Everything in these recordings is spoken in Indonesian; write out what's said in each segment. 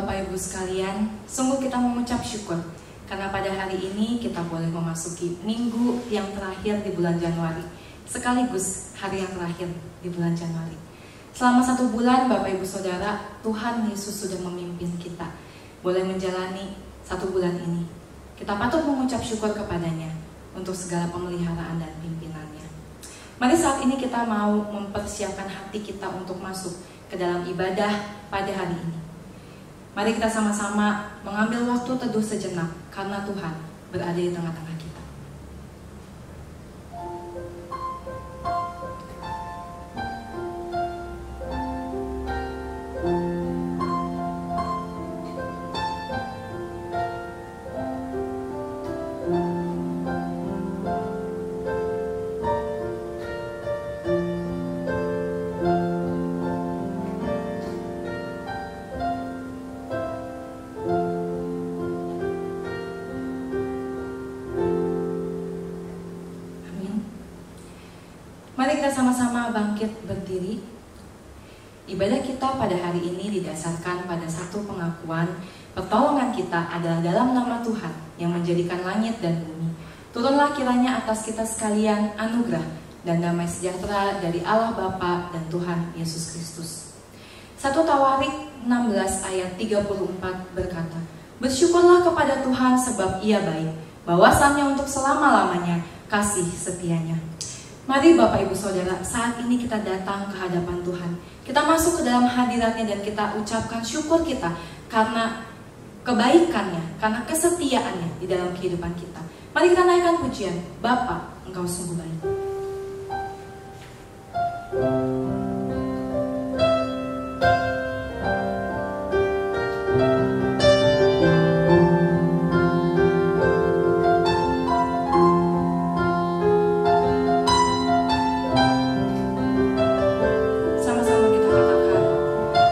Bapak Ibu sekalian, sungguh kita mengucap syukur karena pada hari ini kita boleh memasuki minggu yang terakhir di bulan Januari, sekaligus hari yang terakhir di bulan Januari. Selama 1 bulan Bapak Ibu Saudara, Tuhan Yesus sudah memimpin kita boleh menjalani 1 bulan ini. Kita patut mengucap syukur kepadanya untuk segala pemeliharaan dan pimpinannya. Mari saat ini kita mau mempersiapkan hati kita untuk masuk ke dalam ibadah pada hari ini. Mari kita sama-sama mengambil waktu teduh sejenak karena Tuhan berada di tengah-tengah kita. Mari kita sama-sama bangkit berdiri. Ibadah kita pada hari ini didasarkan pada satu pengakuan pertolongan kita adalah dalam nama Tuhan yang menjadikan langit dan bumi. Turunlah kiranya atas kita sekalian anugerah dan damai sejahtera dari Allah Bapa dan Tuhan Yesus Kristus. 1 Tawarik 16 ayat 34 berkata, "Bersyukurlah kepada Tuhan sebab Ia baik, bahwasannya untuk selama-lamanya kasih setianya." Mari Bapak Ibu Saudara, saat ini kita datang ke hadapan Tuhan. Kita masuk ke dalam hadiratnya dan kita ucapkan syukur kita karena kebaikannya, karena kesetiaannya di dalam kehidupan kita. Mari kita naikkan pujian, Bapa, Engkau sungguh baik.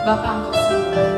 Bapa, Engkau sungguh baik.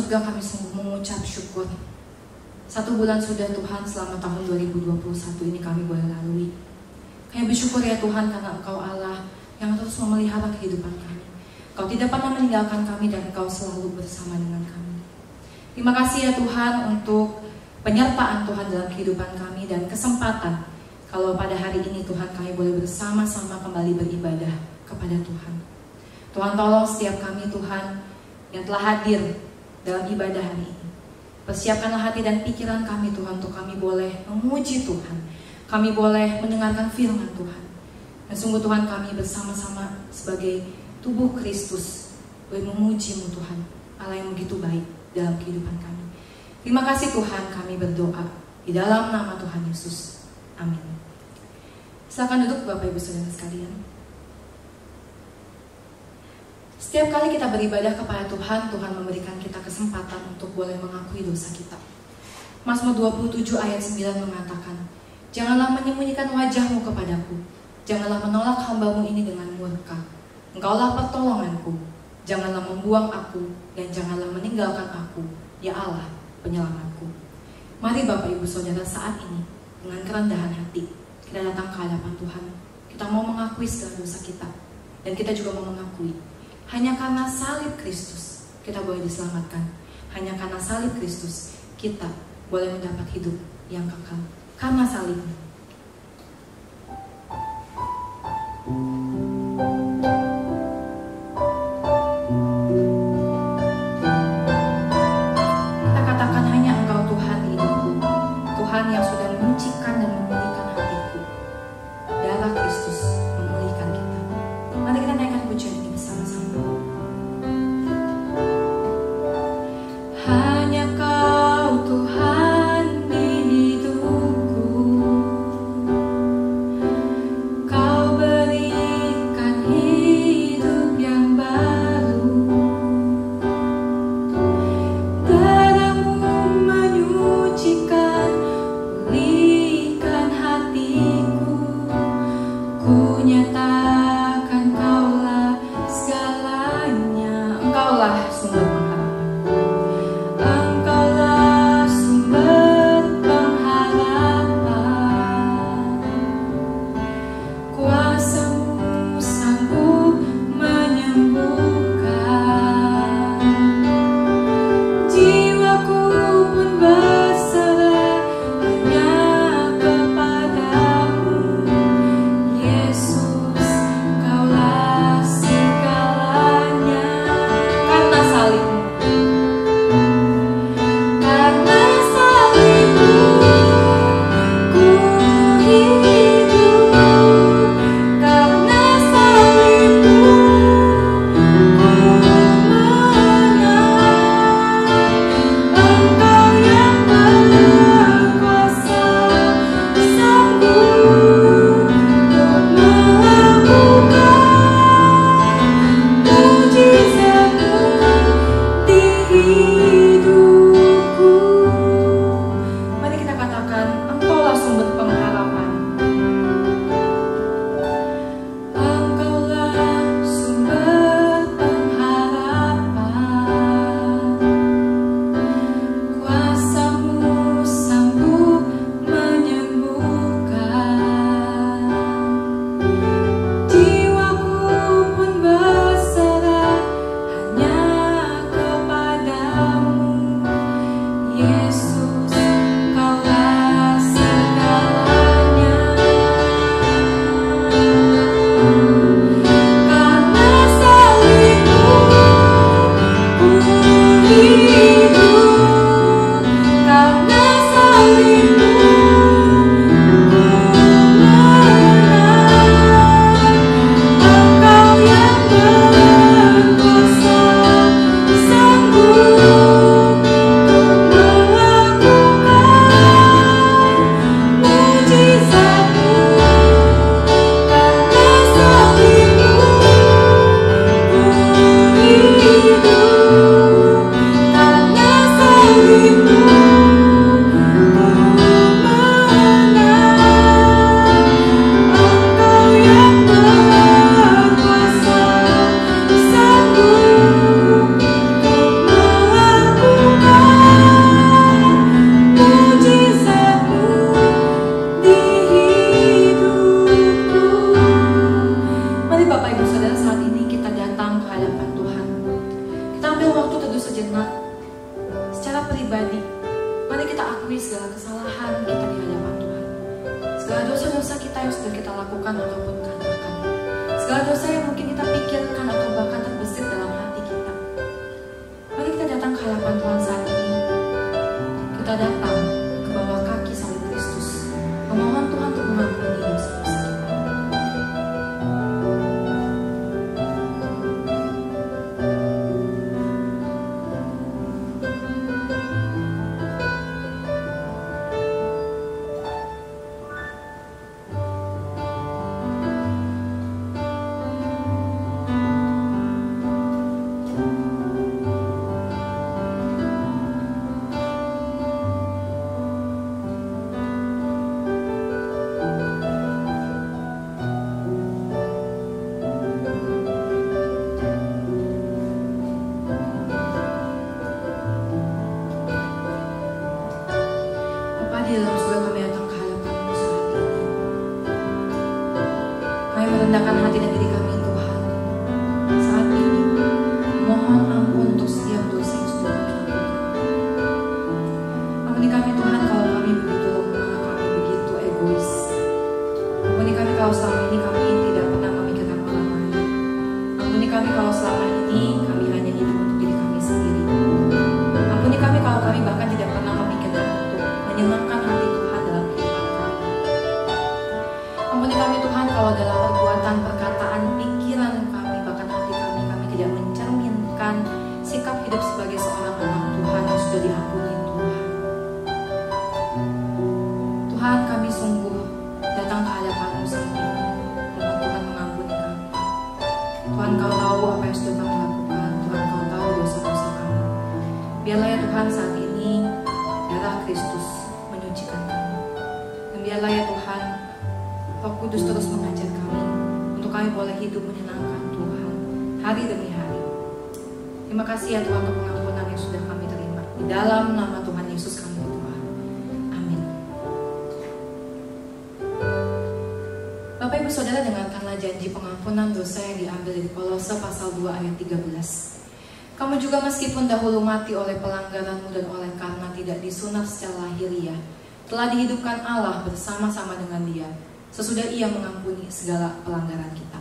surga, kami sungguh mengucap syukur. 1 bulan sudah Tuhan, selama tahun 2021 ini kami boleh lalui. Kami bersyukur ya Tuhan, karena Engkau Allah yang terus memelihara kehidupan kami. Engkau tidak pernah meninggalkan kami dan Engkau selalu bersama dengan kami. Terima kasih ya Tuhan untuk penyertaan Tuhan dalam kehidupan kami dan kesempatan kalau pada hari ini Tuhan kami boleh bersama-sama kembali beribadah kepada Tuhan. Tuhan tolong setiap kami Tuhan yang telah hadir dalam ibadah hari ini. Persiapkanlah hati dan pikiran kami Tuhan untuk kami boleh memuji Tuhan. Kami boleh mendengarkan firman Tuhan. Dan sungguh Tuhan kami bersama-sama sebagai tubuh Kristus boleh memuji-Mu Tuhan, Allah yang begitu baik dalam kehidupan kami. Terima kasih Tuhan, kami berdoa di dalam nama Tuhan Yesus. Amin. Silakan duduk Bapak Ibu Saudara sekalian. Setiap kali kita beribadah kepada Tuhan, Tuhan memberikan kita kesempatan untuk boleh mengakui dosa kita. Mazmur 27 ayat 9 mengatakan, "Janganlah menyembunyikan wajah-Mu kepadaku, janganlah menolak hamba-Mu ini dengan murka. Engkaulah pertolonganku, janganlah membuang aku, dan janganlah meninggalkan aku, ya Allah, penyelamatku." Mari Bapak Ibu Saudara saat ini, dengan kerendahan hati, kita datang ke hadapan Tuhan. Kita mau mengakui segala dosa kita, dan kita juga mau mengakui hanya karena salib Kristus kita boleh diselamatkan. Hanya karena salib Kristus kita boleh mendapat hidup yang kekal. Karena salibnya. Kita katakan hanya Engkau Tuhan di hidupku, Tuhan yang sudah menyucikan dan memulihkan hatiku. Darah Kristus memulihkan kita. Mari kita naikkan pujian ini bersama-sama. Hanya Kau Tuhan di hidupku, segala dosa-dosa kita yang sudah kita lakukan ataupun katakan, segala dosa yang mungkin kita pikirkan atau bahkan terbesit dalam hati kita. Mari kita datang ke hadapan Tuhan saat ini. Kita datang ke bawah kaki salib Kristus, memohon Tuhan untuk mengampuni dosa-dosa kita. Di dalam surga kami datang ke hadapan-Mu saat ini. Kami merendahkan hati dan diri kami Tuhan. Saat ini mohon ampun untuk setiap dosa yang sudah kami lakukan. Ampuni kami Tuhan kalau kami begitu lemah, kami begitu egois. Ampuni kami kalau selama ini kami tidak pernah memikirkan orang lain. Ampuni kami kalau selama ini kami hanya hidup untuk diri kami sendiri. Ampuni kami kalau kami bahkan tidak pernah memikirkan menyenangkan hati Tuhan dalam kehidupan kami. Ampuni kami Tuhan kalau dalam perbuatan, perkataan, pikiran kami, bahkan hati kami tidak mencerminkan sikap hidup sebagai seorang anak Tuhan yang sudah diampuni Tuhan. Tuhan, kami sungguh datang ke hadapan-Mu saat ini. Mohon Tuhan mengampuni kami. Tuhan, Kau tahu apa yang sudah kami lakukan. Tuhan, Kau tahu dosa-dosa kami. Biarlah ya Tuhan saat ini darah Kristus menyucikan kami. Dan biarlah ya Tuhan, Roh Kudus terus mengajar kami untuk kami boleh hidup menyenangkan Tuhan hari demi hari. Terima kasih ya Tuhan untuk pengampunan yang sudah kami terima. Di dalam nama Tuhan Yesus kami berdoa. Amin. Bapak Ibu Saudara, dengarkanlah janji pengampunan dosa yang diambil dari Kolose pasal 2 ayat 13. Kamu juga meskipun dahulu mati oleh pelanggaranmu dan oleh karena tidak disunat secara lahiriah, telah dihidupkan Allah bersama-sama dengan Dia, sesudah Ia mengampuni segala pelanggaran kita.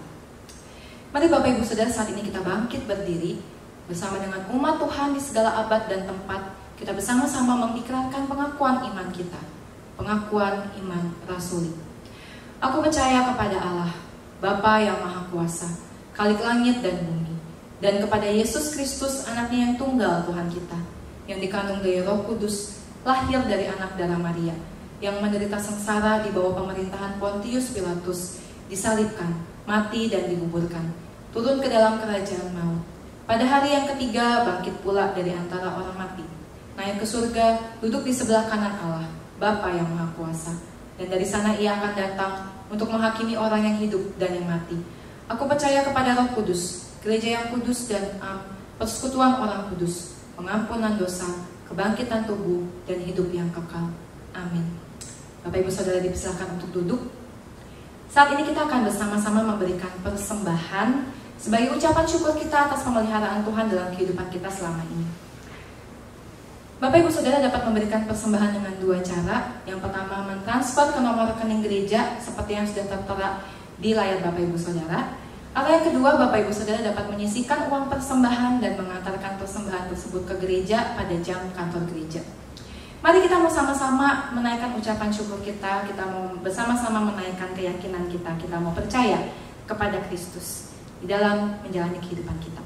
Mari Bapak Ibu Saudara, saat ini kita bangkit berdiri bersama dengan umat Tuhan di segala abad dan tempat. Kita bersama-sama mengikrarkan pengakuan iman kita, pengakuan iman rasuli. Aku percaya kepada Allah, Bapa yang Maha Kuasa, Khalik langit dan bumi, dan kepada Yesus Kristus, anaknya yang tunggal Tuhan kita, yang dikandung dari Roh Kudus, lahir dari anak darah Maria, yang menderita sengsara di bawah pemerintahan Pontius Pilatus, disalibkan, mati dan dikuburkan, turun ke dalam kerajaan maut. Pada hari yang ketiga bangkit pula dari antara orang mati, naik ke surga, duduk di sebelah kanan Allah, Bapa yang Maha Kuasa, dan dari sana Ia akan datang untuk menghakimi orang yang hidup dan yang mati. Aku percaya kepada Roh Kudus, gereja yang kudus dan persekutuan orang kudus, pengampunan dosa, kebangkitan tubuh, dan hidup yang kekal. Amin. Bapak Ibu Saudara dipersilakan untuk duduk. Saat ini kita akan bersama-sama memberikan persembahan sebagai ucapan syukur kita atas pemeliharaan Tuhan dalam kehidupan kita selama ini. Bapak Ibu Saudara dapat memberikan persembahan dengan dua cara. Yang pertama, mentransfer ke nomor rekening gereja seperti yang sudah tertera di layar Bapak Ibu Saudara. Atau yang kedua, Bapak Ibu Saudara dapat menyisihkan uang persembahan dan mengantarkan persembahan tersebut ke gereja pada jam kantor gereja. Mari kita mau sama-sama menaikkan ucapan syukur kita mau bersama-sama menaikkan keyakinan kita mau percaya kepada Kristus di dalam menjalani kehidupan kita.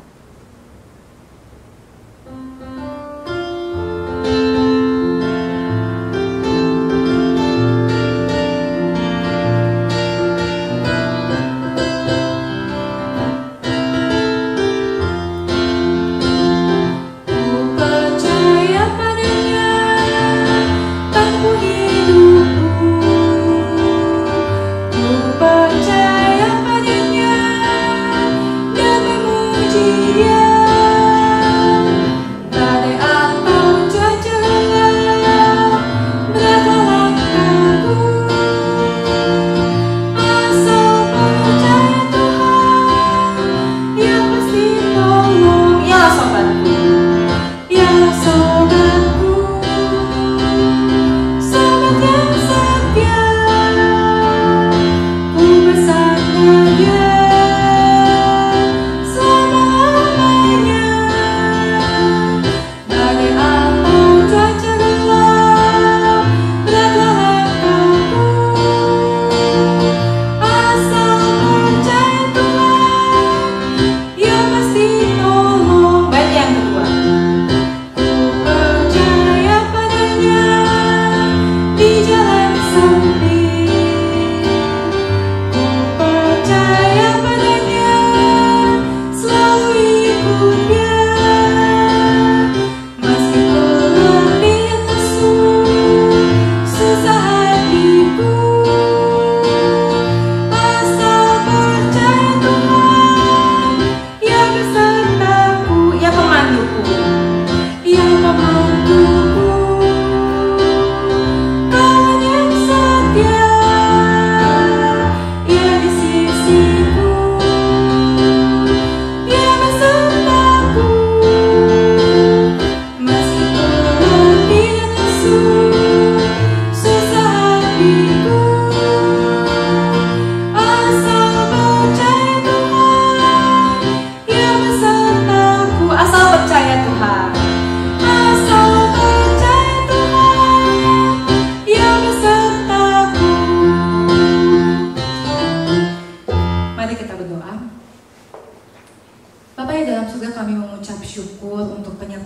Dia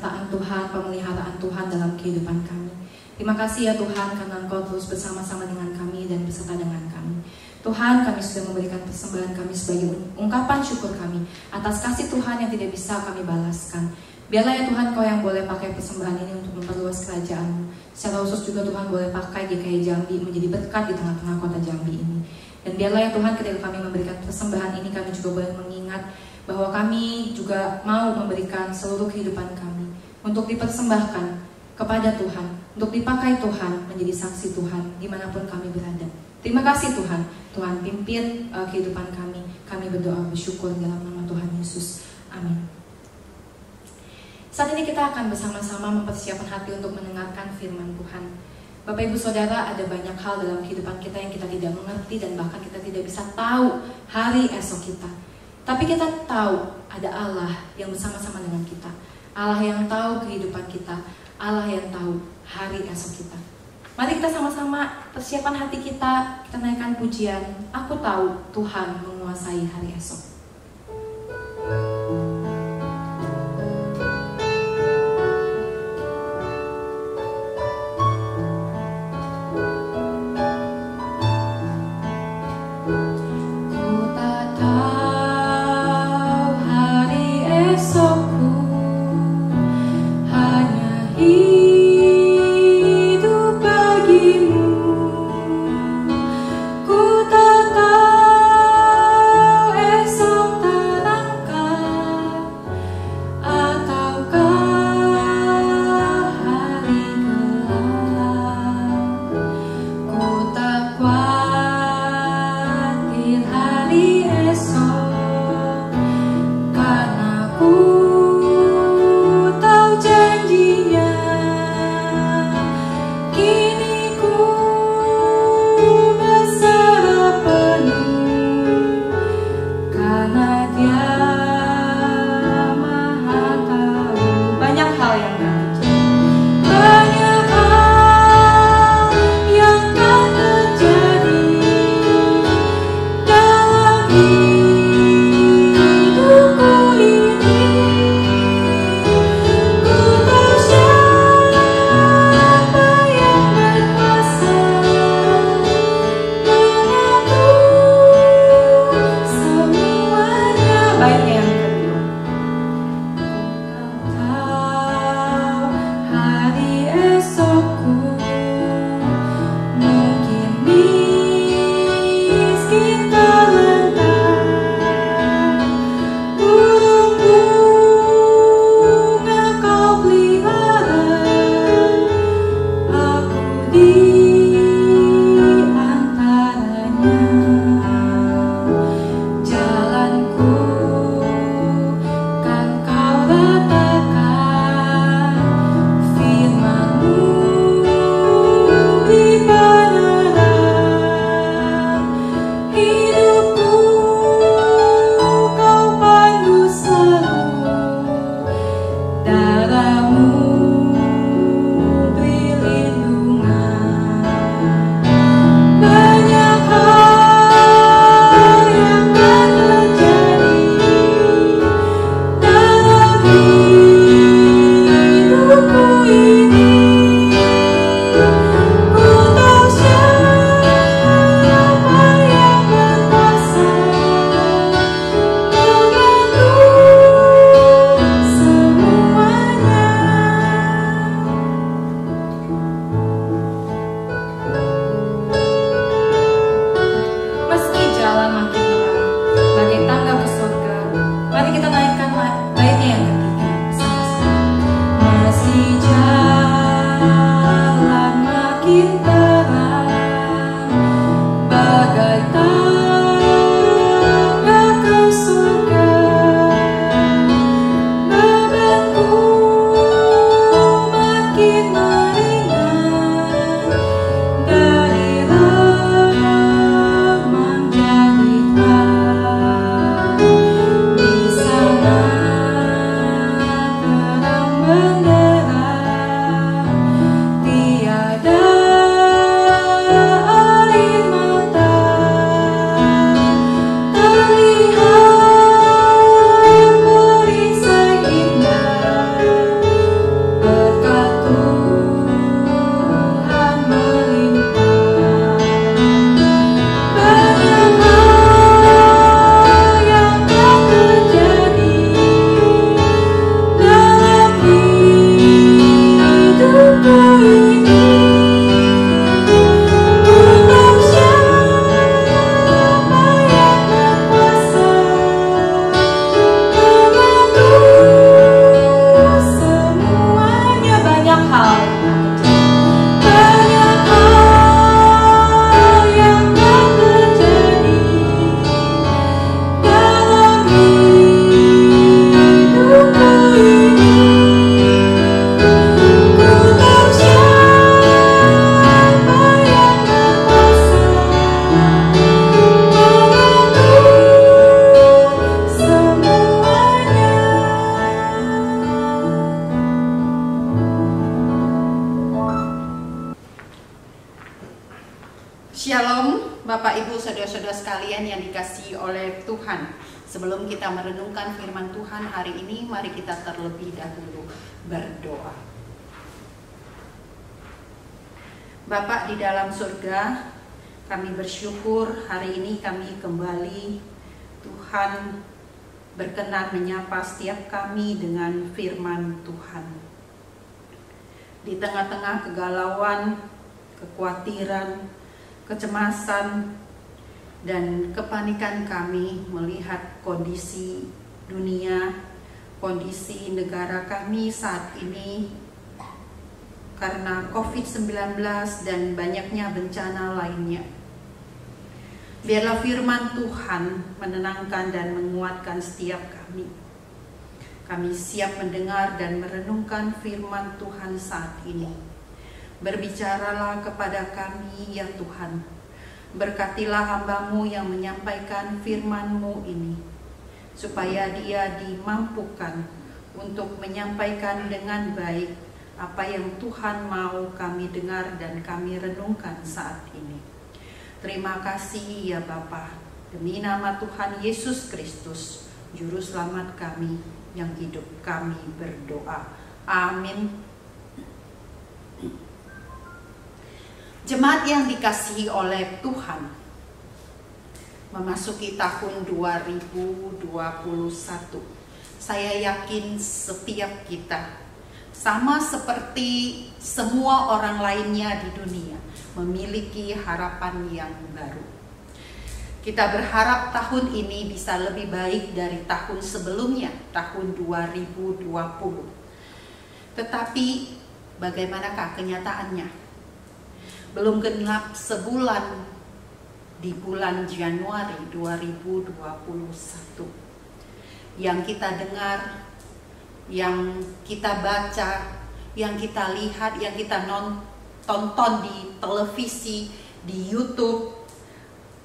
penyertaan Tuhan, pemeliharaan Tuhan dalam kehidupan kami. Terima kasih ya Tuhan, karena Engkau terus bersama-sama dengan kami dan beserta dengan kami. Tuhan, kami sudah memberikan persembahan kami sebagai ungkapan syukur kami atas kasih Tuhan yang tidak bisa kami balaskan. Biarlah ya Tuhan, Kau yang boleh pakai persembahan ini untuk memperluas kerajaan-Mu. Secara khusus juga Tuhan boleh pakai GKI Jambi menjadi berkat di tengah-tengah kota Jambi ini. Dan biarlah ya Tuhan, ketika kami memberikan persembahan ini, kami juga boleh mengingat bahwa kami juga mau memberikan seluruh kehidupan kami untuk dipersembahkan kepada Tuhan, untuk dipakai Tuhan menjadi saksi Tuhan dimanapun kami berada. Terima kasih Tuhan, Tuhan pimpin kehidupan kami. Kami berdoa bersyukur dalam nama Tuhan Yesus. Amin. Saat ini kita akan bersama-sama mempersiapkan hati untuk mendengarkan firman Tuhan. Bapak Ibu Saudara, ada banyak hal dalam kehidupan kita yang kita tidak mengerti dan bahkan kita tidak bisa tahu hari esok kita. Tapi kita tahu ada Allah yang bersama-sama dengan kita. Allah yang tahu kehidupan kita. Allah yang tahu hari esok kita. Mari kita sama-sama persiapan hati kita. Kita naikkan pujian. Aku tahu Tuhan menguasai hari esok. Esok terangkat Shalom Bapak Ibu Saudara-saudara sekalian yang dikasihi oleh Tuhan. Sebelum kita merenungkan firman Tuhan hari ini, mari kita terlebih dahulu berdoa. Bapa di dalam surga, kami bersyukur hari ini kami kembali Tuhan berkenan menyapa setiap kami dengan firman Tuhan. Di tengah-tengah kegalauan, kekhawatiran, kecemasan, dan kepanikan kami melihat kondisi dunia, kondisi negara kami saat ini karena COVID-19 dan banyaknya bencana lainnya. Biarlah firman Tuhan menenangkan dan menguatkan setiap kami. Kami siap mendengar dan merenungkan firman Tuhan saat ini. Berbicaralah kepada kami ya Tuhan. Berkatilah hamba-Mu yang menyampaikan firman-Mu ini, supaya dia dimampukan untuk menyampaikan dengan baik apa yang Tuhan mau kami dengar dan kami renungkan saat ini. Terima kasih ya Bapa, demi nama Tuhan Yesus Kristus, Juru Selamat kami yang hidup, kami berdoa. Amin. Jemaat yang dikasihi oleh Tuhan, memasuki tahun 2021, saya yakin setiap kita, sama seperti semua orang lainnya di dunia, memiliki harapan yang baru. Kita berharap tahun ini bisa lebih baik dari tahun sebelumnya, tahun 2020. Tetapi bagaimanakah kenyataannya? Belum genap sebulan di bulan Januari 2021. Yang kita dengar, yang kita baca, yang kita lihat, yang kita tonton di televisi, di YouTube,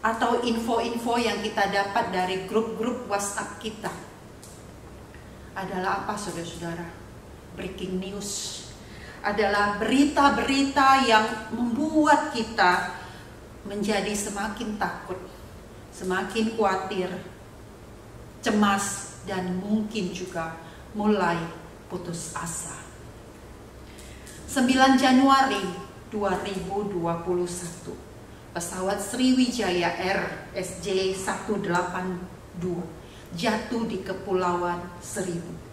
atau info-info yang kita dapat dari grup-grup WhatsApp kita adalah apa, saudara-saudara? Breaking news. Adalah berita-berita yang membuat kita menjadi semakin takut, semakin khawatir, cemas, dan mungkin juga mulai putus asa. 9 Januari 2021, pesawat Sriwijaya Air SJ182 jatuh di Kepulauan Seribu.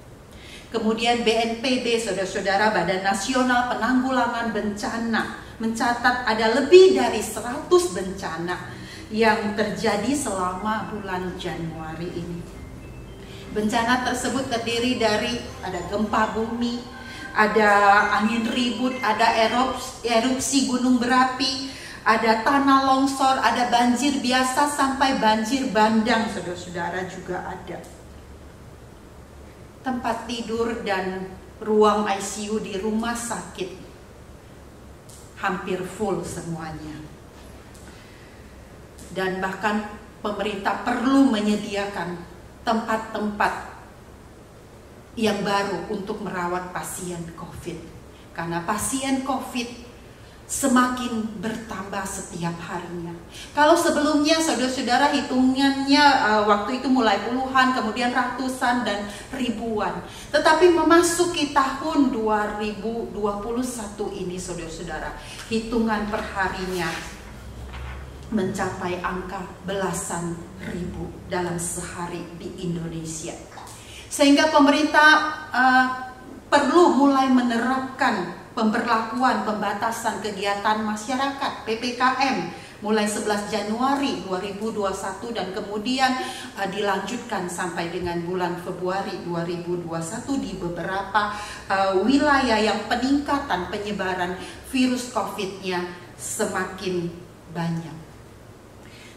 Kemudian BNPB, saudara-saudara, Badan Nasional Penanggulangan Bencana, mencatat ada lebih dari 100 bencana yang terjadi selama bulan Januari ini. Bencana tersebut terdiri dari ada gempa bumi, ada angin ribut, ada erupsi gunung berapi, ada tanah longsor, ada banjir biasa sampai banjir bandang, saudara-saudara, juga ada. Tempat tidur dan ruang ICU di rumah sakit hampir full semuanya. Dan bahkan pemerintah perlu menyediakan tempat-tempat yang baru untuk merawat pasien COVID. Karena pasien COVID semakin bertambah setiap harinya. Kalau sebelumnya, saudara-saudara, hitungannya waktu itu mulai puluhan, kemudian ratusan dan ribuan. Tetapi memasuki tahun 2021 ini, saudara-saudara, hitungan perharinya mencapai angka belasan ribu dalam sehari di Indonesia. Sehingga pemerintah perlu mulai menerapkan pemberlakuan pembatasan kegiatan masyarakat PPKM mulai 11 Januari 2021 dan kemudian dilanjutkan sampai dengan bulan Februari 2021 di beberapa wilayah yang peningkatan penyebaran virus COVID-nya semakin banyak.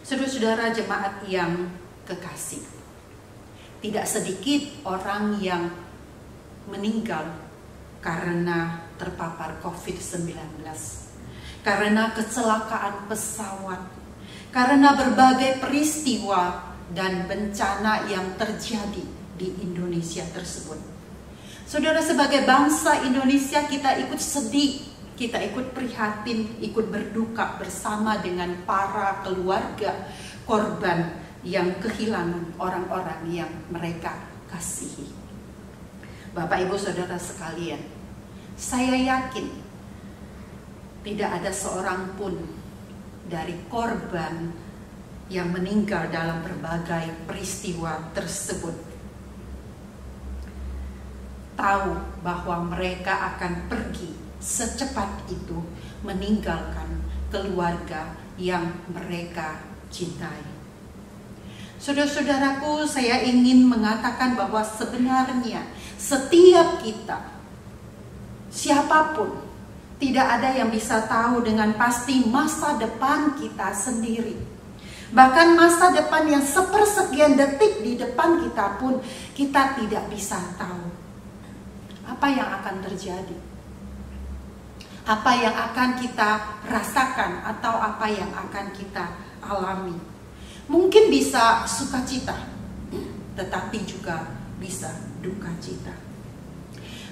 Saudara-saudara jemaat yang kekasih, tidak sedikit orang yang meninggal karena terpapar COVID-19, karena kecelakaan pesawat, karena berbagai peristiwa dan bencana yang terjadi di Indonesia tersebut. Saudara, sebagai bangsa Indonesia kita ikut sedih kita ikut prihatin, ikut berduka bersama dengan para keluarga korban yang kehilangan orang-orang yang mereka kasihi. Bapak, Ibu, Saudara sekalian, saya yakin tidak ada seorang pun dari korban yang meninggal dalam berbagai peristiwa tersebut tahu bahwa mereka akan pergi secepat itu meninggalkan keluarga yang mereka cintai. Saudara-saudaraku, saya ingin mengatakan bahwa sebenarnya setiap kita, siapapun, tidak ada yang bisa tahu dengan pasti masa depan kita sendiri. Bahkan masa depan yang sepersekian detik di depan kita pun kita tidak bisa tahu apa yang akan terjadi, apa yang akan kita rasakan, atau apa yang akan kita alami. Mungkin bisa sukacita, tetapi juga bisa duka cita.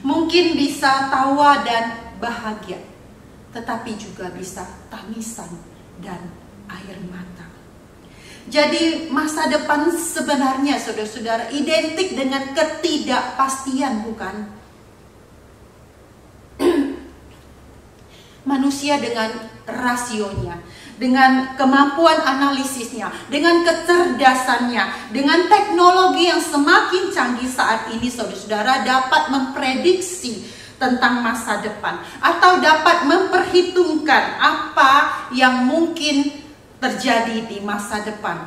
Mungkin bisa tawa dan bahagia, tetapi juga bisa tangisan dan air mata. Jadi masa depan sebenarnya, saudara-saudara, identik dengan ketidakpastian, bukan? Manusia dengan rasionya, dengan kemampuan analisisnya, dengan kecerdasannya, dengan teknologi yang semakin canggih saat ini, saudara-saudara, dapat memprediksi tentang masa depan atau dapat memperhitungkan apa yang mungkin terjadi di masa depan.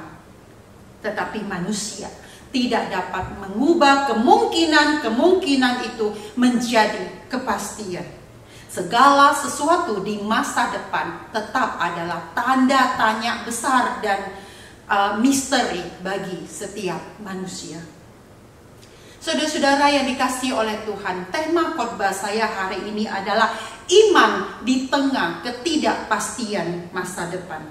Tetapi manusia tidak dapat mengubah kemungkinan itu menjadi kepastian. Segala sesuatu di masa depan tetap adalah tanda tanya besar dan misteri bagi setiap manusia. Saudara-saudara yang dikasihi oleh Tuhan, tema khotbah saya hari ini adalah iman di tengah ketidakpastian masa depan.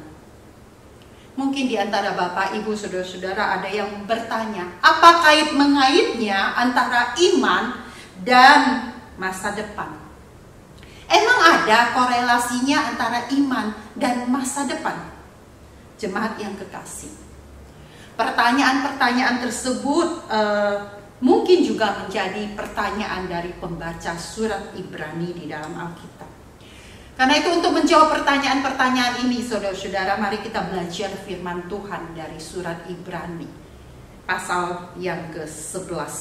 Mungkin di antara Bapak, Ibu, saudara-saudara ada yang bertanya, apa mengaitnya antara iman dan masa depan? Emang ada korelasinya antara iman dan masa depan? Jemaat yang kekasih, pertanyaan-pertanyaan tersebut mungkin juga menjadi pertanyaan dari pembaca surat Ibrani di dalam Alkitab. Karena itu untuk menjawab pertanyaan-pertanyaan ini, saudara-saudara, mari kita belajar firman Tuhan dari surat Ibrani pasal yang ke-11.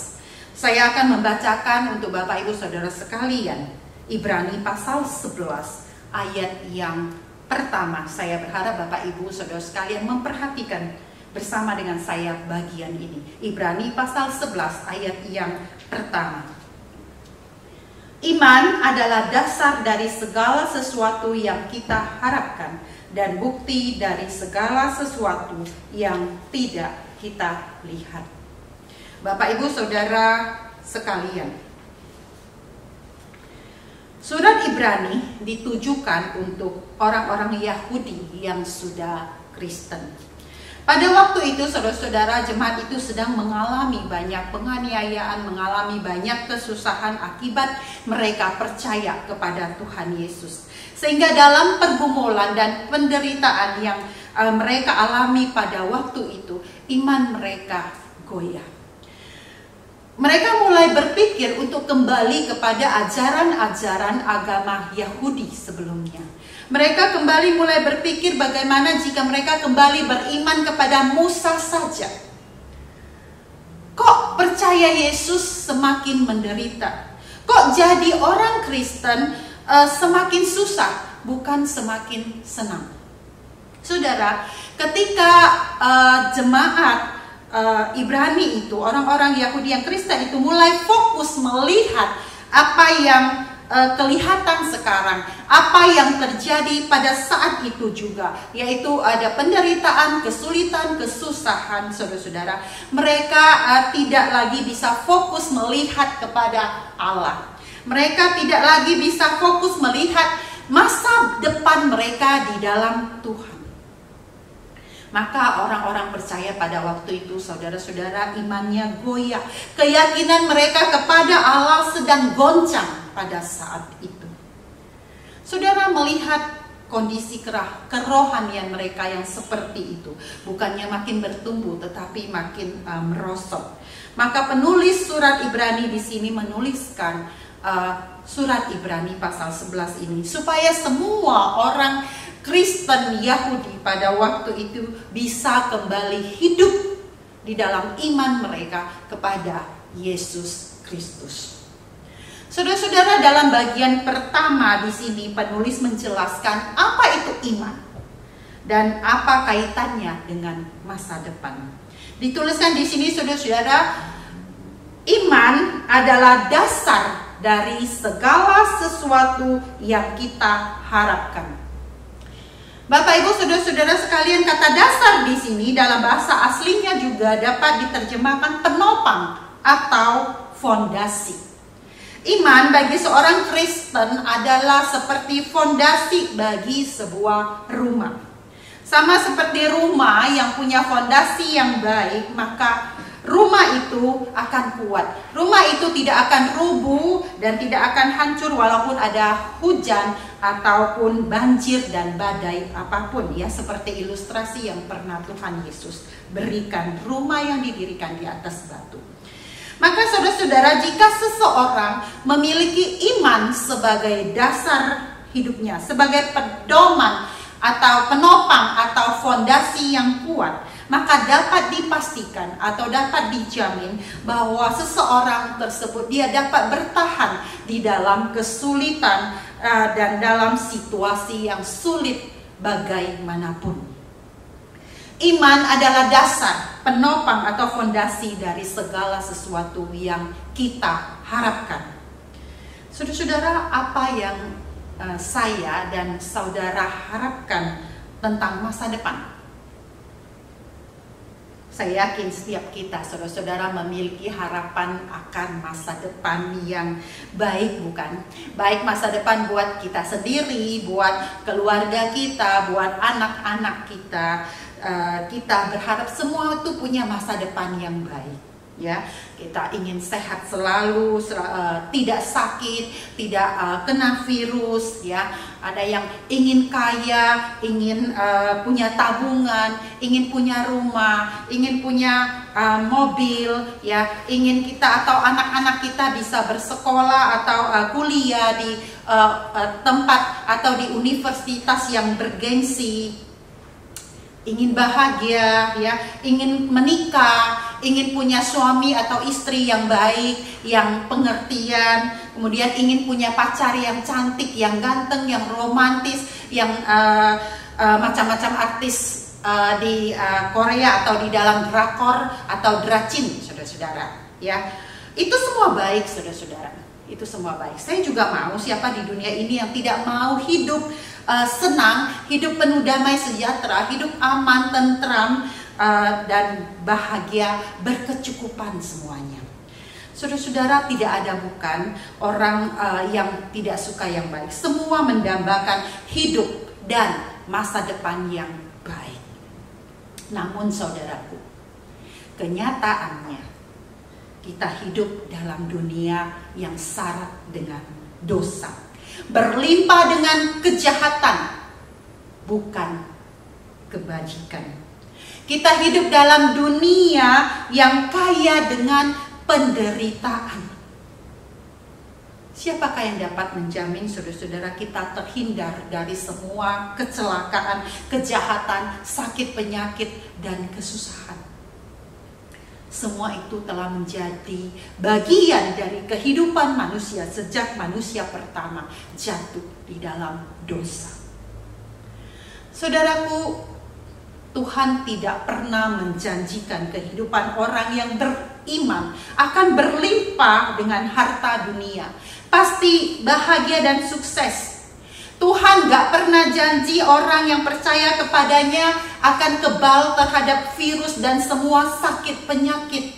Saya akan membacakan untuk Bapak, Ibu, Saudara sekalian Ibrani pasal 11 ayat yang pertama. Saya berharap Bapak, Ibu, Saudara sekalian memperhatikan bersama dengan saya bagian ini. Ibrani pasal 11 ayat yang pertama. Iman adalah dasar dari segala sesuatu yang kita harapkan dan bukti dari segala sesuatu yang tidak kita lihat. Bapak, Ibu, Saudara sekalian, surat Ibrani ditujukan untuk orang-orang Yahudi yang sudah Kristen. Pada waktu itu, saudara-saudara, jemaat itu sedang mengalami banyak penganiayaan, mengalami banyak kesusahan akibat mereka percaya kepada Tuhan Yesus. Sehingga dalam pergumulan dan penderitaan yang mereka alami pada waktu itu, iman mereka goyah. Mereka mulai berpikir untuk kembali kepada ajaran-ajaran agama Yahudi sebelumnya. Mereka kembali mulai berpikir bagaimana jika mereka kembali beriman kepada Musa saja. Kok percaya Yesus semakin menderita? Kok jadi orang Kristen semakin susah, bukan semakin senang? Saudara, ketika jemaat Ibrani itu, orang-orang Yahudi yang Kristen itu mulai fokus melihat apa yang kelihatan sekarang, apa yang terjadi pada saat itu juga, yaitu ada penderitaan, kesulitan, kesusahan, saudara-saudara. Mereka tidak lagi bisa fokus melihat kepada Allah. Mereka tidak lagi bisa fokus melihat masa depan mereka di dalam Tuhan. Maka orang-orang percaya pada waktu itu, saudara-saudara, imannya goyah. Keyakinan mereka kepada Allah sedang goncang pada saat itu. Saudara melihat kondisi kerohanian mereka yang seperti itu, bukannya makin bertumbuh tetapi makin merosot. Maka penulis surat Ibrani di sini menuliskan surat Ibrani pasal 11 ini supaya semua orang Kristen Yahudi pada waktu itu bisa kembali hidup di dalam iman mereka kepada Yesus Kristus. Saudara-saudara, dalam bagian pertama di sini penulis menjelaskan apa itu iman dan apa kaitannya dengan masa depan. Dituliskan di sini, saudara-saudara, iman adalah dasar dari segala sesuatu yang kita harapkan. Bapak Ibu saudara-saudara sekalian, kata dasar di sini dalam bahasa aslinya juga dapat diterjemahkan penopang atau fondasi. Iman bagi seorang Kristen adalah seperti fondasi bagi sebuah rumah. Sama seperti rumah yang punya fondasi yang baik, maka rumah itu akan kuat. Rumah itu tidak akan rubuh dan tidak akan hancur walaupun ada hujan ataupun banjir dan badai apapun, ya, seperti ilustrasi yang pernah Tuhan Yesus berikan, rumah yang didirikan di atas batu. Maka saudara-saudara, jika seseorang memiliki iman sebagai dasar hidupnya, sebagai pedoman atau penopang atau fondasi yang kuat, maka dapat dipastikan atau dapat dijamin bahwa seseorang tersebut dia dapat bertahan di dalam kesulitan dan dalam situasi yang sulit bagaimanapun. Iman adalah dasar, penopang atau fondasi dari segala sesuatu yang kita harapkan. Saudara-saudara, apa yang saya dan saudara harapkan tentang masa depan? Saya yakin setiap kita, saudara-saudara, memiliki harapan akan masa depan yang baik, bukan? Baik masa depan buat kita sendiri, buat keluarga kita, buat anak-anak kita. Kita berharap semua itu punya masa depan yang baik, ya. Kita ingin sehat selalu, tidak sakit, tidak kena virus, ya. Ada yang ingin kaya, ingin punya tabungan, ingin punya rumah, ingin punya mobil, ya. Ingin kita atau anak-anak kita bisa bersekolah atau kuliah di tempat atau di universitas yang bergengsi. Ingin bahagia, ya, ingin menikah, ingin punya suami atau istri yang baik, yang pengertian, kemudian ingin punya pacar yang cantik, yang ganteng, yang romantis, yang macam-macam artis di Korea atau di dalam drakor atau dracin, saudara-saudara, ya. Itu semua baik, saudara-saudara. Itu semua baik. Saya juga mau, siapa di dunia ini yang tidak mau hidup senang, hidup penuh damai sejahtera, hidup aman, tentram, dan bahagia, berkecukupan semuanya. Saudara-saudara, tidak ada bukan orang yang tidak suka yang baik. Semua mendambakan hidup dan masa depan yang baik. Namun saudaraku, kenyataannya kita hidup dalam dunia yang syarat dengan dosa, berlimpah dengan kejahatan, bukan kebajikan. Kita hidup dalam dunia yang kaya dengan penderitaan. Siapakah yang dapat menjamin, saudara-saudara, kita terhindar dari semua kecelakaan, kejahatan, sakit, penyakit, dan kesusahan? Semua itu telah menjadi bagian dari kehidupan manusia sejak manusia pertama jatuh di dalam dosa. Saudaraku, Tuhan tidak pernah menjanjikan kehidupan orang yang beriman akan berlimpah dengan harta dunia, pasti bahagia dan sukses. Tuhan gak pernah janji orang yang percaya kepadanya akan kebal terhadap virus dan semua sakit penyakit.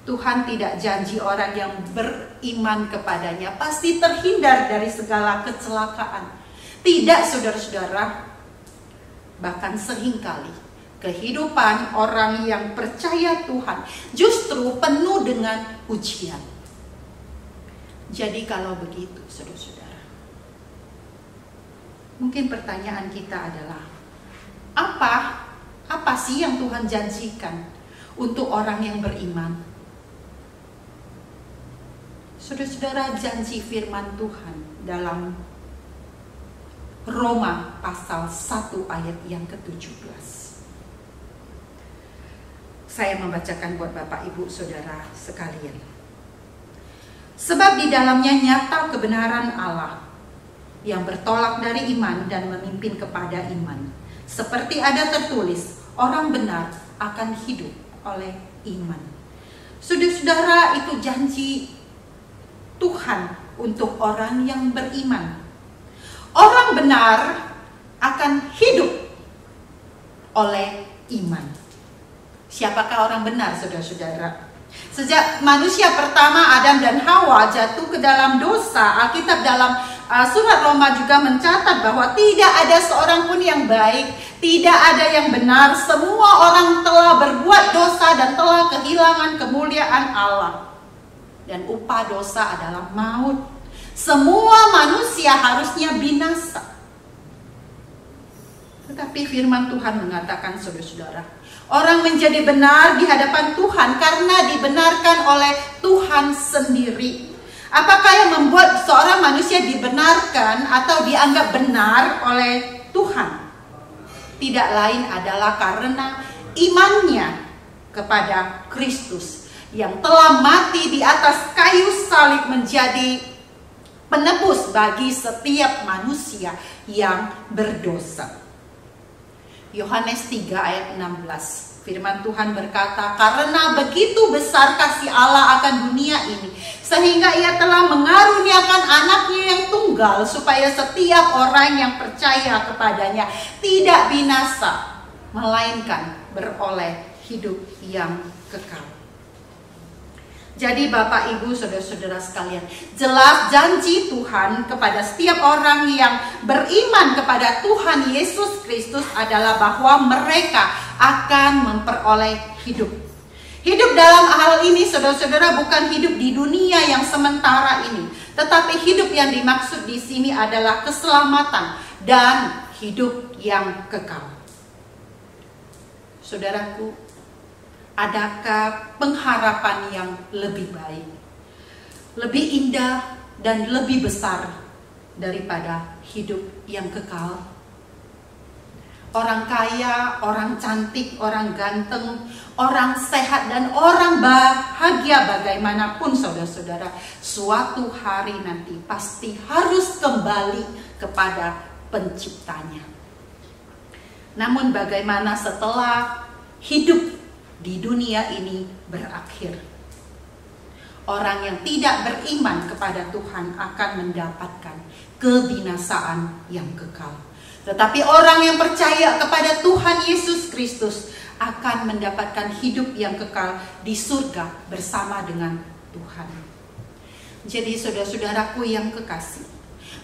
Tuhan tidak janji orang yang beriman kepadanya pasti terhindar dari segala kecelakaan. Tidak, saudara-saudara. Bahkan seringkali kehidupan orang yang percaya Tuhan justru penuh dengan ujian. Jadi kalau begitu, saudara-saudara, Mungkin pertanyaan kita adalah, apa sih yang Tuhan janjikan untuk orang yang beriman? Saudara-saudara, janji firman Tuhan dalam Roma pasal 1 ayat yang ke-17. Saya membacakan buat Bapak, Ibu, Saudara sekalian. Sebab di dalamnya nyata kebenaran Allah yang bertolak dari iman dan memimpin kepada iman. Seperti ada tertulis, orang benar akan hidup oleh iman. Saudara-saudara, itu janji Tuhan untuk orang yang beriman. Orang benar akan hidup oleh iman. Siapakah orang benar, saudara-saudara? Sejak manusia pertama Adam dan Hawa jatuh ke dalam dosa, Alkitab dalam surat Roma juga mencatat bahwa tidak ada seorang pun yang baik, tidak ada yang benar. Semua orang telah berbuat dosa dan telah kehilangan kemuliaan Allah. Dan upah dosa adalah maut. Semua manusia harusnya binasa. Tetapi firman Tuhan mengatakan, saudara-saudara, orang menjadi benar di hadapan Tuhan karena dibenarkan oleh Tuhan sendiri. Apakah yang membuat seorang manusia dibenarkan atau dianggap benar oleh Tuhan? Tidak lain adalah karena imannya kepada Kristus yang telah mati di atas kayu salib menjadi penebus bagi setiap manusia yang berdosa. Yohanes 3 ayat 16. Firman Tuhan berkata, karena begitu besar kasih Allah akan dunia ini, sehingga ia telah mengaruniakan anaknya yang tunggal, supaya setiap orang yang percaya kepadanya tidak binasa, melainkan beroleh hidup yang kekal. Jadi Bapak, Ibu, saudara-saudara sekalian, jelas janji Tuhan kepada setiap orang yang beriman kepada Tuhan Yesus Kristus adalah bahwa mereka akan memperoleh hidup. Hidup dalam hal ini, saudara-saudara, bukan hidup di dunia yang sementara ini, tetapi hidup yang dimaksud di sini adalah keselamatan dan hidup yang kekal. Saudaraku, adakah pengharapan yang lebih baik, lebih indah, dan lebih besar daripada hidup yang kekal? Orang kaya, orang cantik, orang ganteng, orang sehat, dan orang bahagia bagaimanapun, saudara-saudara, suatu hari nanti pasti harus kembali kepada penciptanya. Namun bagaimana setelah hidup di dunia ini berakhir? Orang yang tidak beriman kepada Tuhan akan mendapatkan kebinasaan yang kekal. Tetapi orang yang percaya kepada Tuhan Yesus Kristus akan mendapatkan hidup yang kekal di surga bersama dengan Tuhan. Jadi saudara-saudaraku yang kekasih,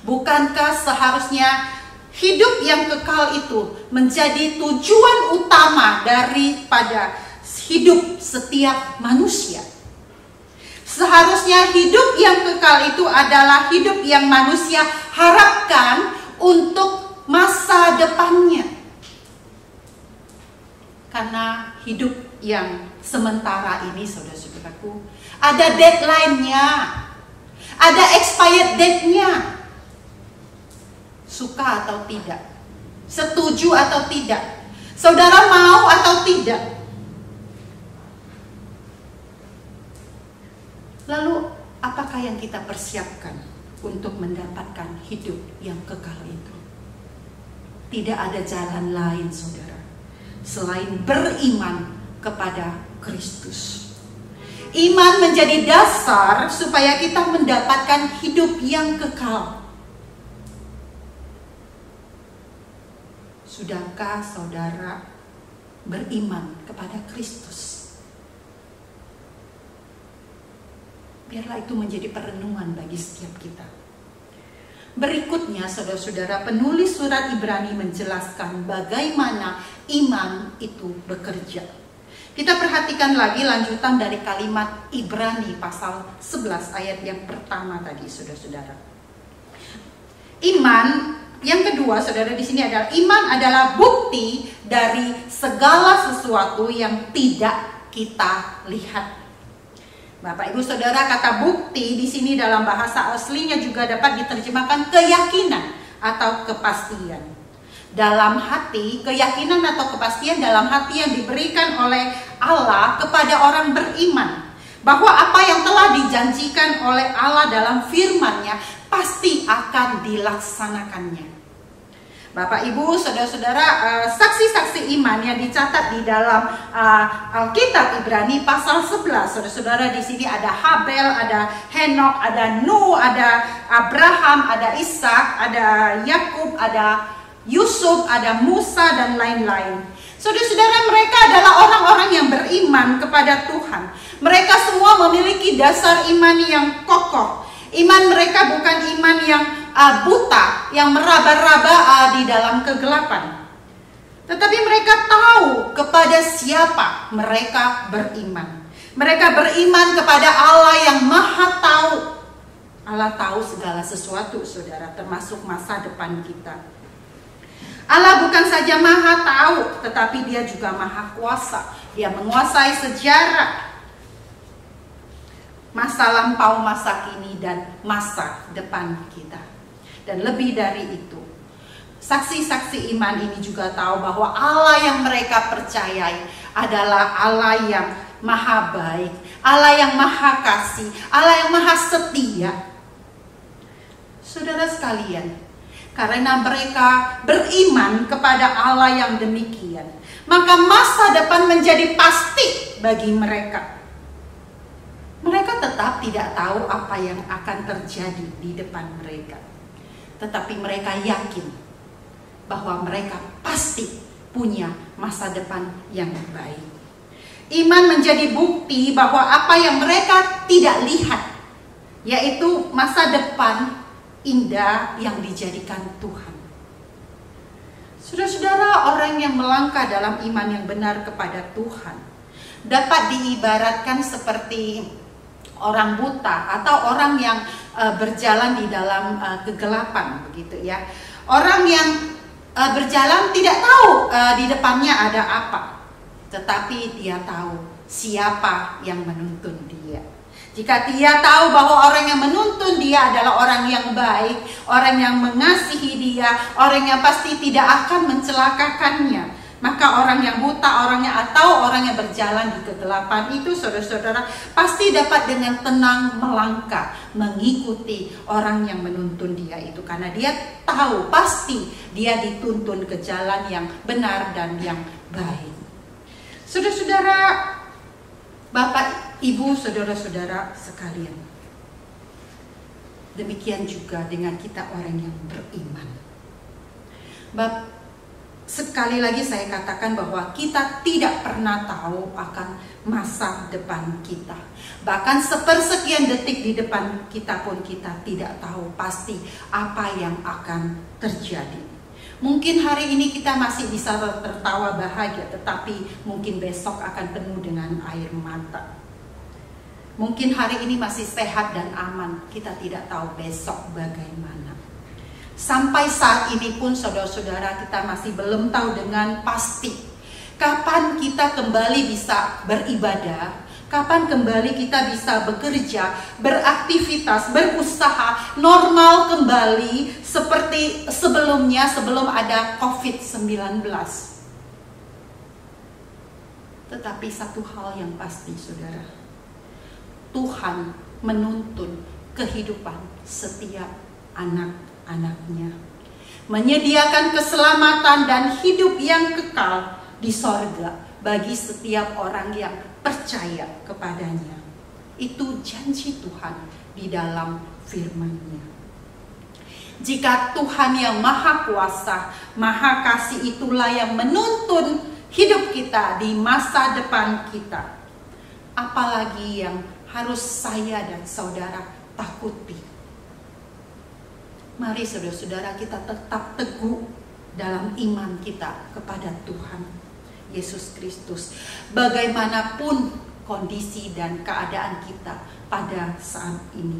bukankah seharusnya hidup yang kekal itu menjadi tujuan utama daripada hidup setiap manusia? Seharusnya hidup yang kekal itu adalah hidup yang manusia harapkan untuk masa depannya. Karena hidup yang sementara ini, saudara-saudaraku, ada deadline-nya, ada expired date-nya. Suka atau tidak, setuju atau tidak, saudara mau atau tidak. Lalu apakah yang kita persiapkan untuk mendapatkan hidup yang kekal itu? Tidak ada jalan lain, saudara, selain beriman kepada Kristus. Iman menjadi dasar supaya kita mendapatkan hidup yang kekal. Sudahkah saudara beriman kepada Kristus? Biarlah itu menjadi perenungan bagi setiap kita. Berikutnya, saudara-saudara, penulis surat Ibrani menjelaskan bagaimana iman itu bekerja. Kita perhatikan lagi lanjutan dari kalimat Ibrani pasal 11 ayat yang pertama tadi, saudara-saudara. Iman Yang kedua, saudara, di sini adalah iman adalah bukti dari segala sesuatu yang tidak kita lihat. Bapak, Ibu, Saudara, kata bukti di sini dalam bahasa aslinya juga dapat diterjemahkan keyakinan atau kepastian. Dalam hati, keyakinan atau kepastian dalam hati yang diberikan oleh Allah kepada orang beriman, bahwa apa yang telah dijanjikan oleh Allah dalam firman-Nya pasti akan dilaksanakannya. Bapak, Ibu, Saudara-saudara, saksi-saksi iman yang dicatat di dalam Alkitab Ibrani pasal 11. Saudara-saudara, di sini ada Habel, ada Henok, ada Nuh, ada Abraham, ada Ishak, ada Yakub, ada Yusuf, ada Musa, dan lain-lain. Saudara-saudara, mereka adalah orang-orang yang beriman kepada Tuhan. Mereka semua memiliki dasar iman yang kokoh. Iman mereka bukan iman yang buta, yang meraba-raba di dalam kegelapan. Tetapi mereka tahu kepada siapa mereka beriman. Mereka beriman kepada Allah yang Maha Tahu. Allah tahu segala sesuatu, saudara, termasuk masa depan kita. Allah bukan saja Maha Tahu, tetapi Dia juga Maha Kuasa. Dia menguasai sejarah, masa lampau, masa kini, dan masa depan kita. Dan lebih dari itu, saksi-saksi iman ini juga tahu bahwa Allah yang mereka percayai adalah Allah yang Maha Baik, Allah yang Maha Kasih, Allah yang Maha Setia. Saudara sekalian, karena mereka beriman kepada Allah yang demikian, maka masa depan menjadi pasti bagi mereka. Mereka tetap tidak tahu apa yang akan terjadi di depan mereka, tetapi mereka yakin bahwa mereka pasti punya masa depan yang baik. Iman menjadi bukti bahwa apa yang mereka tidak lihat, yaitu masa depan indah yang dijadikan Tuhan. Saudara-saudara, orang yang melangkah dalam iman yang benar kepada Tuhan dapat diibaratkan seperti orang buta atau orang yang berjalan di dalam kegelapan, begitu ya. Orang yang berjalan tidak tahu di depannya ada apa, tetapi dia tahu siapa yang menuntun dia. Jika dia tahu bahwa orang yang menuntun dia adalah orang yang baik, orang yang mengasihi dia, orang yang pasti tidak akan mencelakakannya, maka orang yang buta, atau orang yang berjalan di kegelapan itu, saudara-saudara, pasti dapat dengan tenang melangkah mengikuti orang yang menuntun dia itu, karena dia tahu pasti dia dituntun ke jalan yang benar dan yang baik. Saudara-saudara, Bapak, Ibu, saudara-saudara sekalian, demikian juga dengan kita orang yang beriman. Sekali lagi saya katakan bahwa kita tidak pernah tahu akan masa depan kita. Bahkan sepersekian detik di depan kita pun kita tidak tahu pasti apa yang akan terjadi. Mungkin hari ini kita masih bisa tertawa bahagia, tetapi mungkin besok akan penuh dengan air mata. Mungkin hari ini masih sehat dan aman, kita tidak tahu besok bagaimana. Sampai saat ini pun, saudara-saudara, kita masih belum tahu dengan pasti kapan kita kembali bisa beribadah, kapan kembali kita bisa bekerja, beraktivitas, berusaha, normal kembali seperti sebelumnya, sebelum ada COVID-19. Tetapi satu hal yang pasti, saudara, Tuhan menuntun kehidupan setiap anak-anaknya, menyediakan keselamatan dan hidup yang kekal di sorga bagi setiap orang yang percaya kepadanya. Itu janji Tuhan di dalam firman-Nya. Jika Tuhan yang Maha Kuasa, Maha Kasih itulah yang menuntun hidup kita di masa depan kita, apalagi yang harus saya dan saudara takuti? Mari saudara-saudara, kita tetap teguh dalam iman kita kepada Tuhan Yesus Kristus, bagaimanapun kondisi dan keadaan kita pada saat ini.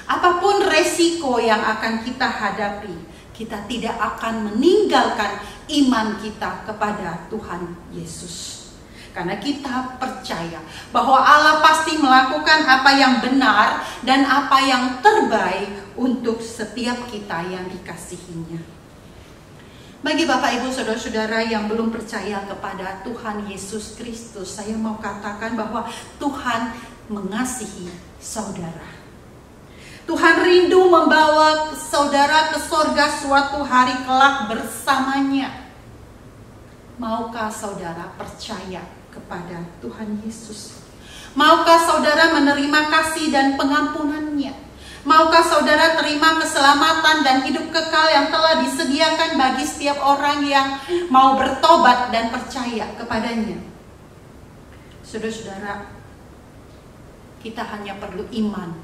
Apapun resiko yang akan kita hadapi, kita tidak akan meninggalkan iman kita kepada Tuhan Yesus. Karena kita percaya bahwa Allah pasti melakukan apa yang benar dan apa yang terbaik untuk setiap kita yang dikasihinya. Bagi Bapak Ibu Saudara-saudara yang belum percaya kepada Tuhan Yesus Kristus, saya mau katakan bahwa Tuhan mengasihi saudara. Tuhan rindu membawa saudara ke sorga suatu hari kelak bersamanya. Maukah saudara percaya kepada Tuhan Yesus? Maukah saudara menerima kasih dan pengampunannya? Maukah saudara terima keselamatan dan hidup kekal yang telah disediakan bagi setiap orang yang mau bertobat dan percaya kepadanya? Saudara-saudara, kita hanya perlu iman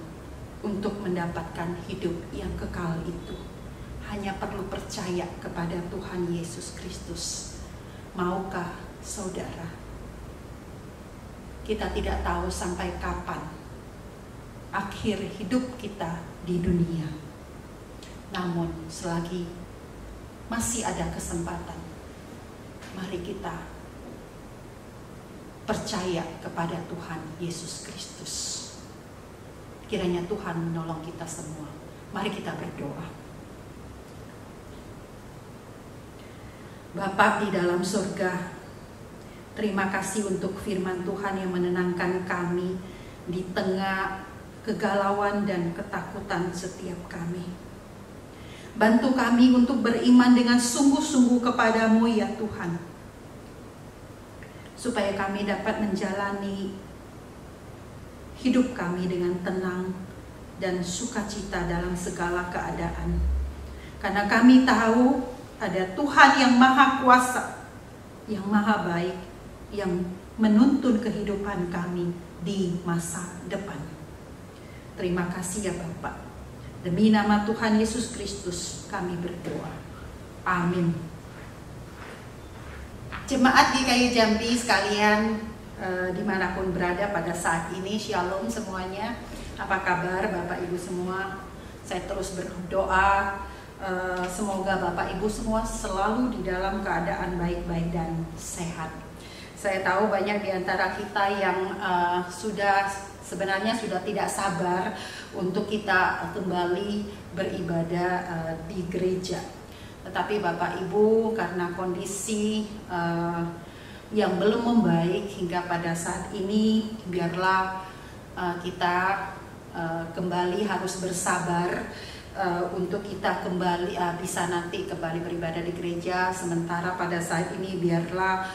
untuk mendapatkan hidup yang kekal itu. Hanya perlu percaya kepada Tuhan Yesus Kristus. Maukah saudara? Kita tidak tahu sampai kapan akhir hidup kita di dunia. Namun selagi masih ada kesempatan, mari kita percaya kepada Tuhan Yesus Kristus. Kiranya Tuhan menolong kita semua. Mari kita berdoa. Bapa di dalam surga, terima kasih untuk firman Tuhan yang menenangkan kami di tengah kegalauan dan ketakutan setiap kami. Bantu kami untuk beriman dengan sungguh-sungguh kepadamu ya Tuhan, supaya kami dapat menjalani hidup kami dengan tenang dan sukacita dalam segala keadaan. Karena kami tahu ada Tuhan yang maha kuasa, yang maha baik, yang menuntun kehidupan kami di masa depan. Terima kasih ya Bapak. Demi nama Tuhan Yesus Kristus kami berdoa. Amin. Jemaat GKY Jambi sekalian, dimanapun berada pada saat ini, Shalom semuanya. Apa kabar Bapak Ibu semua? Saya terus berdoa, semoga Bapak Ibu semua selalu di dalam keadaan baik-baik dan sehat. Saya tahu banyak di antara kita yang sebenarnya sudah tidak sabar untuk kita kembali beribadah di gereja. Tetapi Bapak Ibu, karena kondisi yang belum membaik hingga pada saat ini, biarlah kita kembali harus bersabar untuk kita kembali bisa nanti kembali beribadah di gereja. Sementara pada saat ini biarlah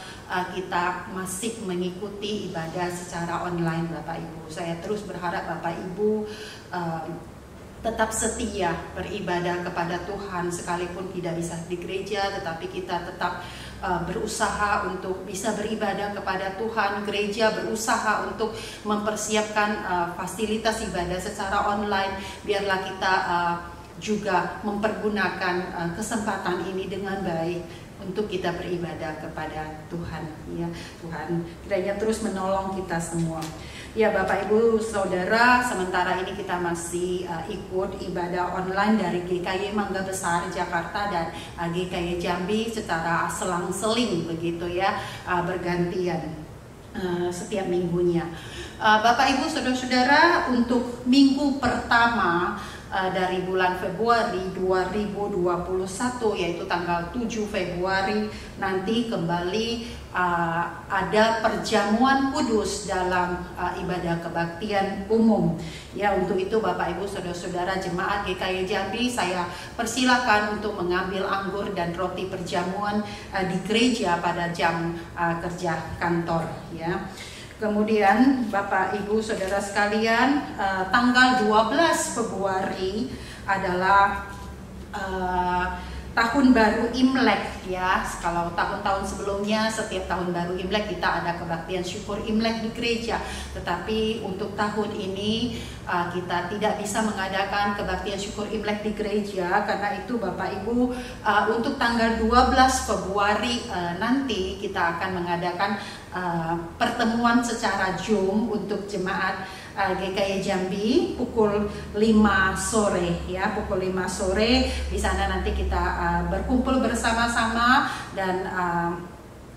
kita masih mengikuti ibadah secara online Bapak Ibu. Saya terus berharap Bapak Ibu tetap setia beribadah kepada Tuhan sekalipun tidak bisa di gereja, tetapi kita tetap berusaha untuk bisa beribadah kepada Tuhan. Gereja berusaha untuk mempersiapkan fasilitas ibadah secara online. Biarlah kita juga mempergunakan kesempatan ini dengan baik untuk kita beribadah kepada Tuhan. Ya, Tuhan kiranya terus menolong kita semua. Ya Bapak Ibu Saudara, sementara ini kita masih ikut ibadah online dari GKY Mangga Besar Jakarta dan GKY Jambi secara selang-seling begitu ya, bergantian setiap minggunya. Bapak Ibu Saudara-saudara, untuk minggu pertama dari bulan Februari 2021, yaitu tanggal 7 Februari nanti kembali ada perjamuan kudus dalam ibadah kebaktian umum. Ya, untuk itu Bapak Ibu Saudara-saudara jemaat GKY Jambi, saya persilakan untuk mengambil anggur dan roti perjamuan di gereja pada jam kerja kantor ya. Kemudian Bapak Ibu Saudara sekalian, tanggal 12 Februari adalah tahun baru Imlek ya. Kalau tahun-tahun sebelumnya setiap tahun baru Imlek kita ada kebaktian syukur Imlek di gereja. Tetapi untuk tahun ini kita tidak bisa mengadakan kebaktian syukur Imlek di gereja. Karena itu Bapak Ibu, untuk tanggal 12 Februari nanti kita akan mengadakan pertemuan secara Zoom untuk jemaat GKI Jambi pukul 5 sore ya, pukul 5 sore. Di sana nanti kita berkumpul bersama-sama dan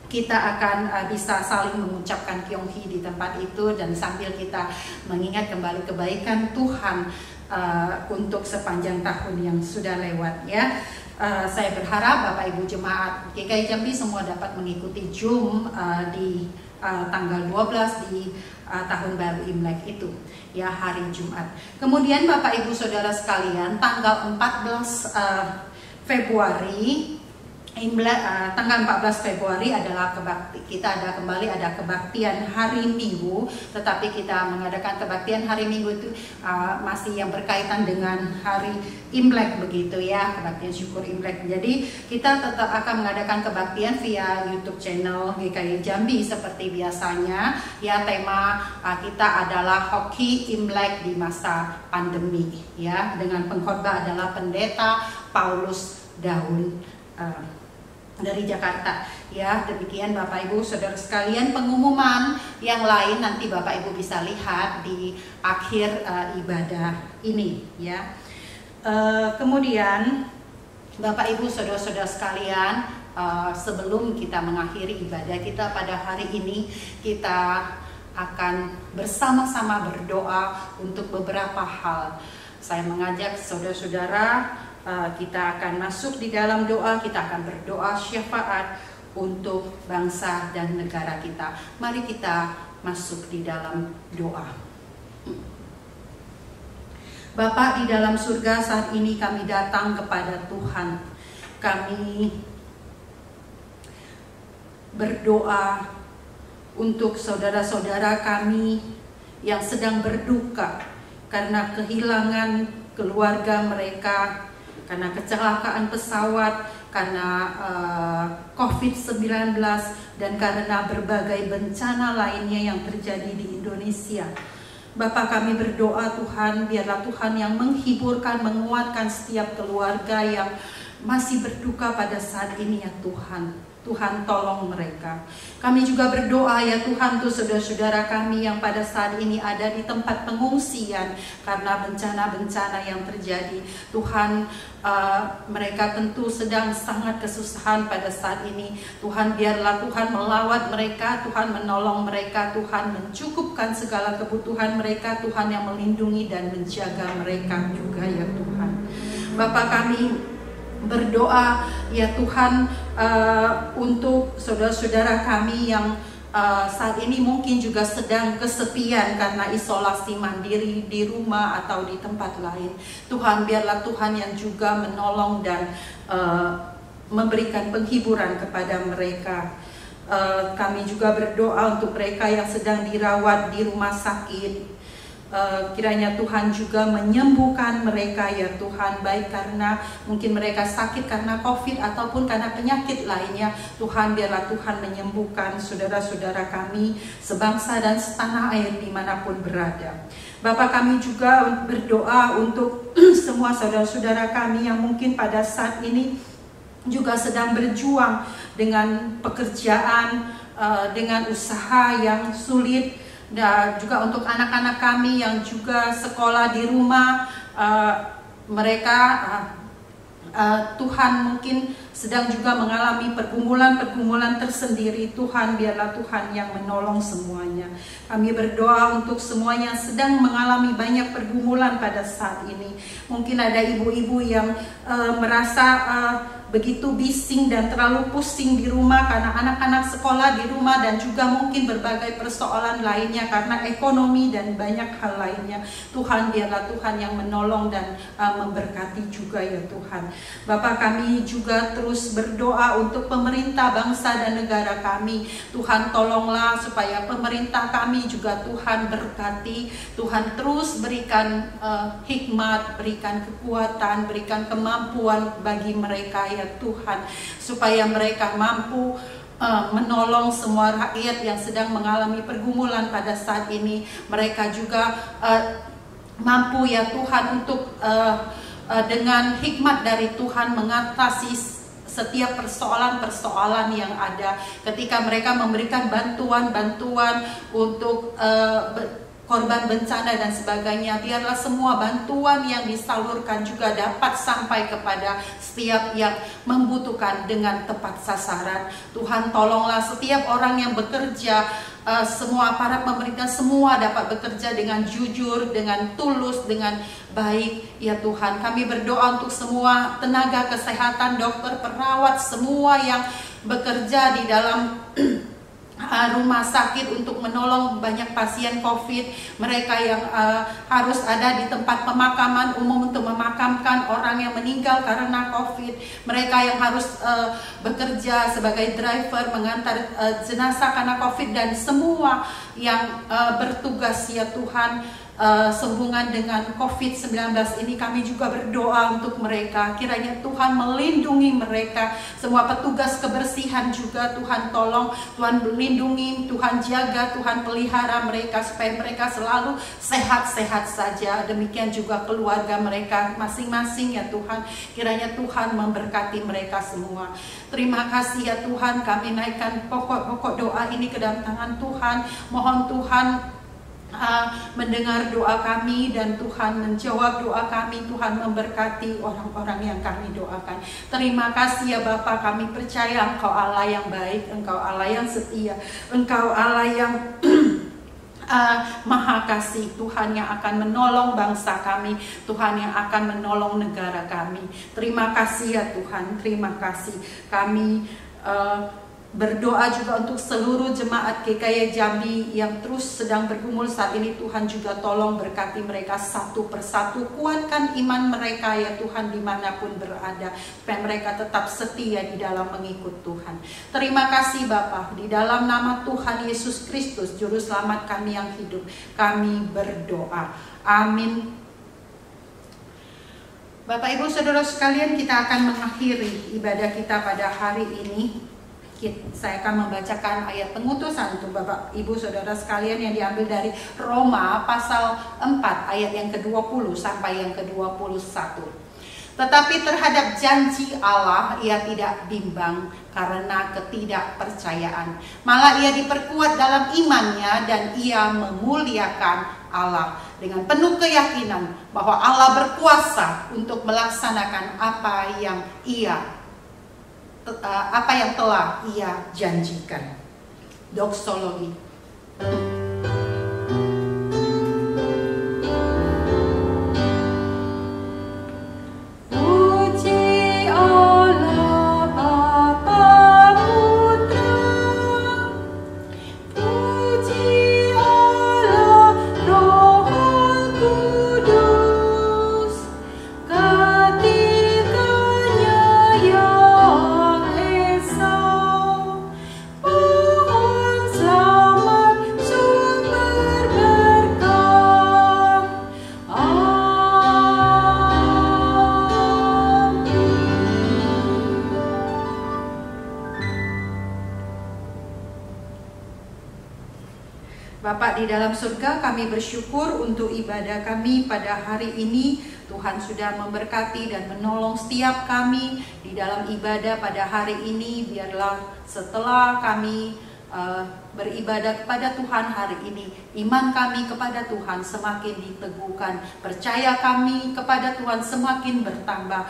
kita akan bisa saling mengucapkan Kyonghi di tempat itu, dan sambil kita mengingat kembali kebaikan Tuhan untuk sepanjang tahun yang sudah lewat ya. Saya berharap Bapak Ibu jemaat GKI Jambi semua dapat mengikuti Zoom di tanggal 12 di tahun baru Imlek itu ya, hari Jumat. Kemudian Bapak Ibu Saudara sekalian, tanggal 14 Februari Imlek, tanggal 14 Februari adalah kita ada kebaktian hari Minggu, tetapi kita mengadakan kebaktian hari Minggu itu masih yang berkaitan dengan hari Imlek begitu ya, kebaktian syukur Imlek. Jadi kita tetap akan mengadakan kebaktian via YouTube channel GKI Jambi seperti biasanya ya. Tema kita adalah hoki Imlek di masa pandemi ya, dengan pengkhotbah adalah Pendeta Paulus Daun dari Jakarta ya. Demikian Bapak Ibu Saudara sekalian, pengumuman yang lain nanti Bapak Ibu bisa lihat di akhir ibadah ini ya. Kemudian Bapak Ibu Saudara-saudara sekalian, sebelum kita mengakhiri ibadah kita pada hari ini, kita akan bersama-sama berdoa untuk beberapa hal. Saya mengajak saudara-saudara, kita akan masuk di dalam doa, kita akan berdoa syafaat untuk bangsa dan negara kita. Mari kita masuk di dalam doa. Bapa di dalam surga, saat ini kami datang kepada Tuhan. Kami berdoa untuk saudara-saudara kami yang sedang berduka karena kehilangan keluarga mereka, karena kecelakaan pesawat, karena COVID-19, dan karena berbagai bencana lainnya yang terjadi di Indonesia. Bapa, kami berdoa Tuhan, biarlah Tuhan yang menghiburkan, menguatkan setiap keluarga yang masih berduka pada saat ini ya Tuhan. Tuhan tolong mereka. Kami juga berdoa ya Tuhan untuk saudara-saudara kami yang pada saat ini ada di tempat pengungsian karena bencana-bencana yang terjadi. Tuhan, mereka tentu sedang sangat kesusahan pada saat ini. Tuhan, biarlah Tuhan melawat mereka, Tuhan menolong mereka, Tuhan mencukupkan segala kebutuhan mereka, Tuhan yang melindungi dan menjaga mereka juga ya Tuhan. Bapa, kami berdoa ya Tuhan untuk saudara-saudara kami yang saat ini mungkin juga sedang kesepian karena isolasi mandiri di rumah atau di tempat lain. Tuhan, biarlah Tuhan yang juga menolong dan memberikan penghiburan kepada mereka. Kami juga berdoa untuk mereka yang sedang dirawat di rumah sakit. Kiranya Tuhan juga menyembuhkan mereka ya Tuhan, baik karena mungkin mereka sakit karena COVID ataupun karena penyakit lainnya. Tuhan, biarlah Tuhan menyembuhkan saudara-saudara kami sebangsa dan setanah air dimanapun berada. Bapak, kami juga berdoa untuk semua saudara-saudara kami yang mungkin pada saat ini juga sedang berjuang dengan pekerjaan, dengan usaha yang sulit. Dan juga untuk anak-anak kami yang juga sekolah di rumah, mereka Tuhan mungkin sedang juga mengalami pergumulan-pergumulan tersendiri. Tuhan, biarlah Tuhan yang menolong semuanya. Kami berdoa untuk semuanya yang sedang mengalami banyak pergumulan pada saat ini. Mungkin ada ibu-ibu yang merasa begitu bising dan terlalu pusing di rumah karena anak-anak sekolah di rumah, dan juga mungkin berbagai persoalan lainnya karena ekonomi dan banyak hal lainnya. Tuhan, biarlah Tuhan yang menolong dan memberkati juga ya Tuhan. Bapak, kami juga terus berdoa untuk pemerintah bangsa dan negara kami. Tuhan, tolonglah supaya pemerintah kami juga Tuhan berkati. Tuhan, terus berikan hikmat, berikan kekuatan, berikan kemampuan bagi mereka ya Tuhan, supaya mereka mampu menolong semua rakyat yang sedang mengalami pergumulan pada saat ini. Mereka juga mampu ya Tuhan untuk dengan hikmat dari Tuhan mengatasi setiap persoalan-persoalan yang ada. Ketika mereka memberikan bantuan-bantuan untuk korban bencana dan sebagainya, biarlah semua bantuan yang disalurkan juga dapat sampai kepada setiap yang membutuhkan dengan tepat sasaran. Tuhan, tolonglah setiap orang yang bekerja, semua aparat pemerintah semua dapat bekerja dengan jujur, dengan tulus, dengan baik. Ya Tuhan, kami berdoa untuk semua tenaga kesehatan, dokter, perawat, semua yang bekerja di dalam rumah sakit untuk menolong banyak pasien COVID, mereka yang harus ada di tempat pemakaman umum untuk memakamkan orang yang meninggal karena COVID, mereka yang harus bekerja sebagai driver mengantar jenazah karena COVID, dan semua yang bertugas ya Tuhan sehubungan dengan COVID-19 ini, kami juga berdoa untuk mereka. Kiranya Tuhan melindungi mereka, semua petugas kebersihan juga Tuhan tolong, Tuhan lindungi, Tuhan jaga, Tuhan pelihara mereka supaya mereka selalu sehat-sehat saja. Demikian juga keluarga mereka masing-masing ya Tuhan. Kiranya Tuhan memberkati mereka semua. Terima kasih ya Tuhan, kami naikkan pokok-pokok doa ini ke dalam tangan Tuhan. Mohon Tuhan mendengar doa kami dan Tuhan menjawab doa kami. Tuhan memberkati orang-orang yang kami doakan. Terima kasih ya Bapa, kami percaya Engkau Allah yang baik, Engkau Allah yang setia, Engkau Allah yang Maha Kasih, Tuhan yang akan menolong bangsa kami, Tuhan yang akan menolong negara kami. Terima kasih ya Tuhan, terima kasih. Kami berdoa juga untuk seluruh jemaat GKY Jambi yang terus sedang bergumul saat ini. Tuhan juga tolong berkati mereka satu persatu, kuatkan iman mereka ya Tuhan dimanapun berada, supaya mereka tetap setia di dalam mengikut Tuhan. Terima kasih Bapa, di dalam nama Tuhan Yesus Kristus Juru Selamat kami yang hidup, kami berdoa. Amin. Bapak Ibu Saudara sekalian, kita akan mengakhiri ibadah kita pada hari ini. Saya akan membacakan ayat pengutusan untuk Bapak Ibu Saudara sekalian yang diambil dari Roma pasal 4 ayat yang ke-20 sampai yang ke-21. Tetapi terhadap janji Allah ia tidak bimbang karena ketidakpercayaan. Malah ia diperkuat dalam imannya dan ia memuliakan Allah dengan penuh keyakinan bahwa Allah berkuasa untuk melaksanakan apa yang telah ia janjikan. Doksologi. Bapak di dalam surga, kami bersyukur untuk ibadah kami pada hari ini. Tuhan sudah memberkati dan menolong setiap kami di dalam ibadah pada hari ini. Biarlah setelah kami beribadah kepada Tuhan hari ini, iman kami kepada Tuhan semakin diteguhkan, percaya kami kepada Tuhan semakin bertambah,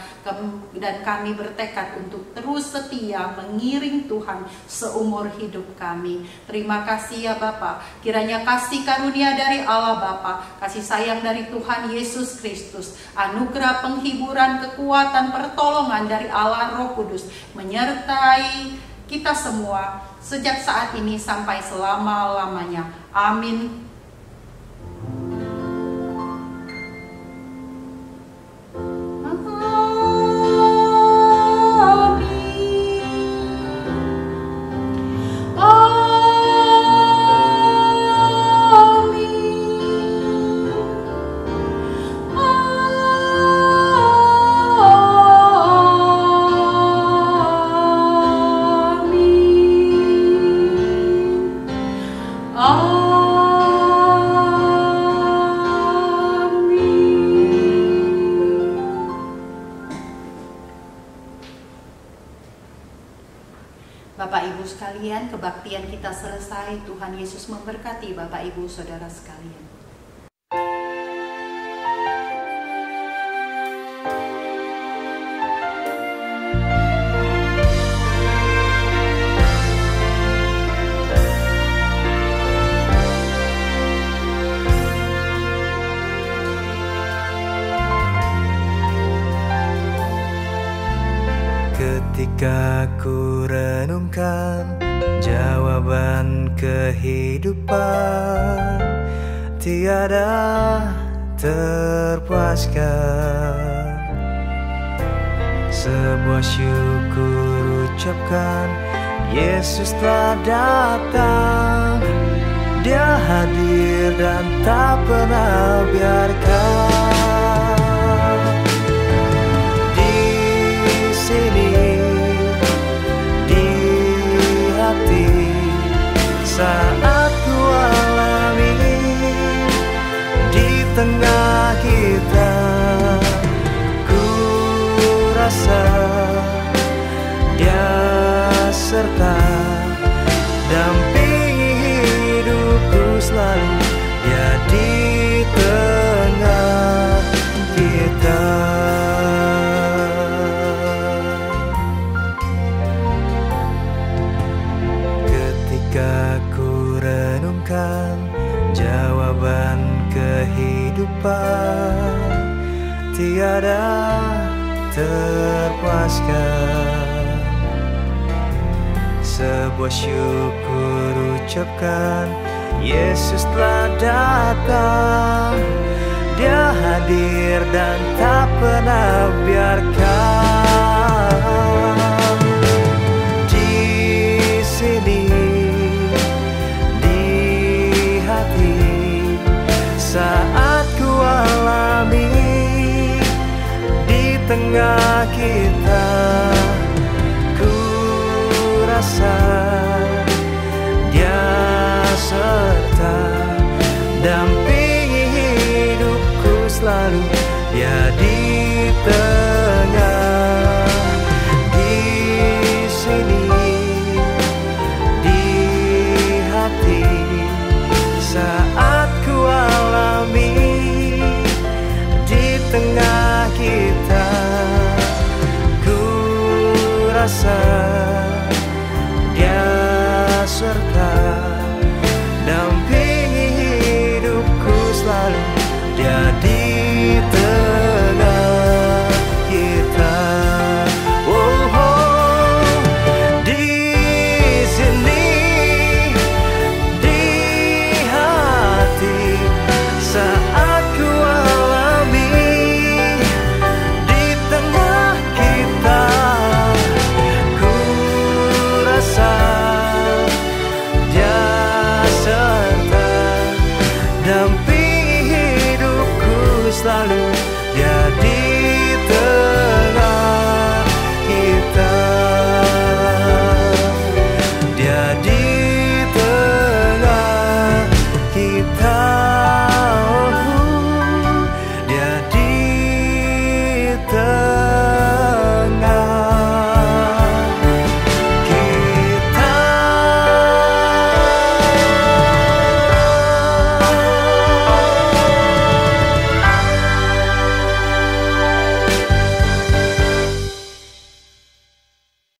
dan kami bertekad untuk terus setia mengiring Tuhan seumur hidup kami. Terima kasih ya Bapa. Kiranya kasih karunia dari Allah Bapa, kasih sayang dari Tuhan Yesus Kristus, anugerah penghiburan, kekuatan, pertolongan dari Allah Roh Kudus menyertai kita semua sejak saat ini sampai selama-lamanya. Amin. Oh sekalian, kebaktian kita selesai. Tuhan Yesus memberkati Bapak Ibu Saudara sekalian. Ketika ku renungkan jawaban kehidupan, tiada terpuaskan. Sebuah syukur ucapkan, Yesus telah datang. Dia hadir dan tak pernah biarkan. Saat ku alami di tengah kita, ku rasa Dia serta dampingi hidupku selalu. Dia di tengah kita. Jawaban kehidupan tiada terpuaskan. Sebuah syukur ucapkan, Yesus telah datang. Dia hadir dan tak pernah biarkan. Di sini saat ku alami di tengah kita, ku rasa Dia